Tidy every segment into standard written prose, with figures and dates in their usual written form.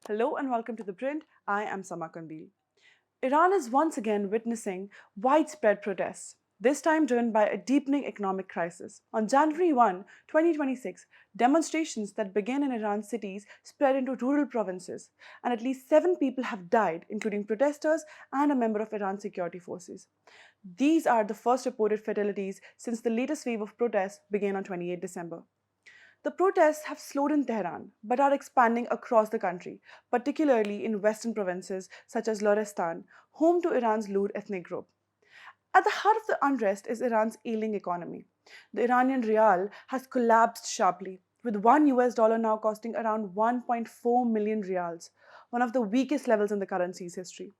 Hello and welcome to ThePrint. I am Samah Qundeel. Iran is once again witnessing widespread protests, this time driven by a deepening economic crisis. On January 1, 2026, demonstrations that began in Iran's cities spread into rural provinces, and at least 7 people have died, including protesters and a member of Iran's security forces. These are the first reported fatalities since the latest wave of protests began on 28 December. The protests have slowed in Tehran but are expanding across the country, particularly in western provinces such as Lorestan, home to Iran's Lur ethnic group. At the heart of the unrest is Iran's ailing economy. The Iranian rial has collapsed sharply, with $1 now costing around 1.4 million rials, one of the weakest levels in the currency's history.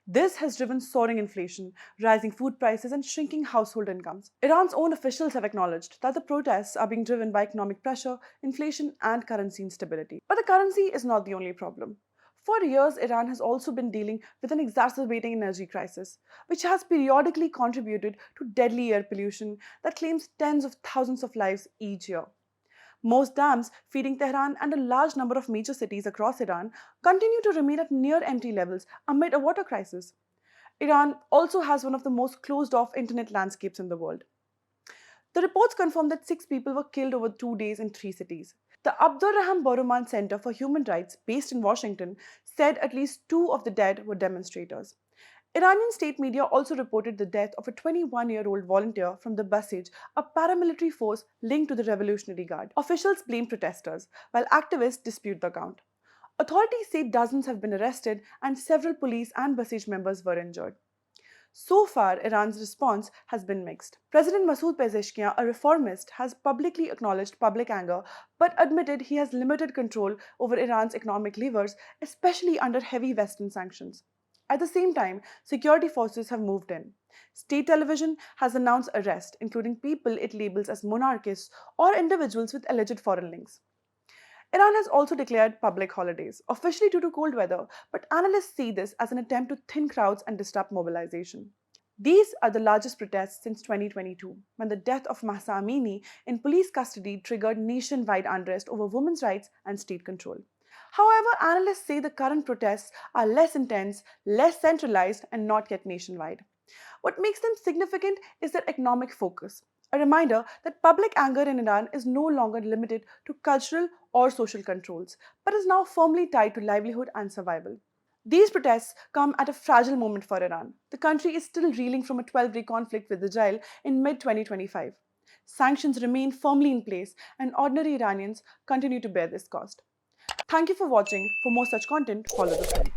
This has driven soaring inflation, rising food prices, and shrinking household incomes. Iran's own officials have acknowledged that the protests are being driven by economic pressure, inflation, and currency instability. But the currency is not the only problem. For years, Iran has also been dealing with an exacerbating energy crisis, which has periodically contributed to deadly air pollution that claims tens of thousands of lives each year. Most dams feeding Tehran and a large number of major cities across Iran continue to remain at near empty levels amid a water crisis. Iran also has one of the most closed off internet landscapes in the world. The reports confirm that 6 people were killed over 2 days in 3 cities. The Abdurrahman Boruman Center for Human Rights, based in Washington, said at least 2 of the dead were demonstrators. Iranian state media also reported the death of a 21-year-old volunteer from the Basij, a paramilitary force linked to the Revolutionary Guard. Officials blame protesters, while activists dispute the count. Authorities say dozens have been arrested and several police and Basij members were injured. So far, Iran's response has been mixed. President Masoud Pezeshkian, a reformist, has publicly acknowledged public anger but admitted he has limited control over Iran's economic levers, especially under heavy Western sanctions. At the same time, security forces have moved in. State television has announced arrests, including people it labels as monarchists or individuals with alleged foreign links. Iran has also declared public holidays, officially due to cold weather, but analysts see this as an attempt to thin crowds and disrupt mobilization. These are the largest protests since 2022, when the death of Mahsa Amini in police custody triggered nationwide unrest over women's rights and state control. However, analysts say the current protests are less intense, less centralized, and not yet nationwide. What makes them significant is their economic focus, a reminder that public anger in Iran is no longer limited to cultural or social controls, but is now firmly tied to livelihood and survival. These protests come at a fragile moment for Iran. The country is still reeling from a 12-day conflict with Israel in mid 2025. Sanctions remain firmly in place, and ordinary Iranians continue to bear this cost. Thank you for watching. For more such content, follow the print.